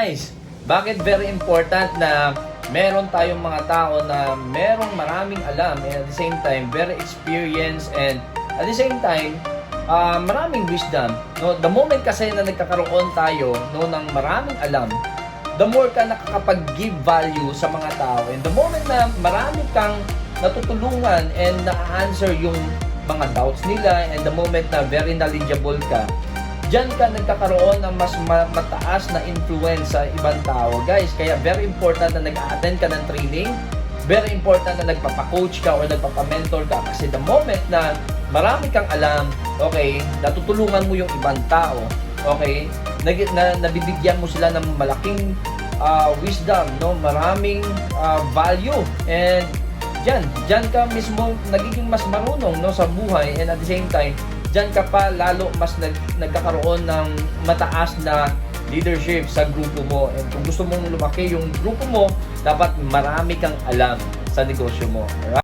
Guys, bakit very important na meron tayong mga tao na merong maraming alam and at the same time very experienced and at the same time maraming wisdom, no? The moment kasi na nagkakaroon tayo, no, ng maraming alam, the more ka nakakapag-give value sa mga tao, and the moment na marami kang natutulungan and na-answer yung mga doubts nila, and the moment na very knowledgeable ka, diyan ka nagkakaroon ng mas mataas na influence sa ibang tao, guys. Kaya very important na nag-attend ka ng training, very important na nagpapa-coach ka or nagpapa-mentor ka, kasi the moment na marami kang alam, okay, natutulungan mo yung ibang tao, okay, nabibigyan mo sila ng malaking wisdom, no, maraming value, and diyan ka mismo nagiging mas marunong, no, sa buhay, and at the same time diyan ka pa lalo mas nagkakaroon ng mataas na leadership sa grupo mo. And kung gusto mong lumaki yung grupo mo, dapat marami kang alam sa negosyo mo. Alright?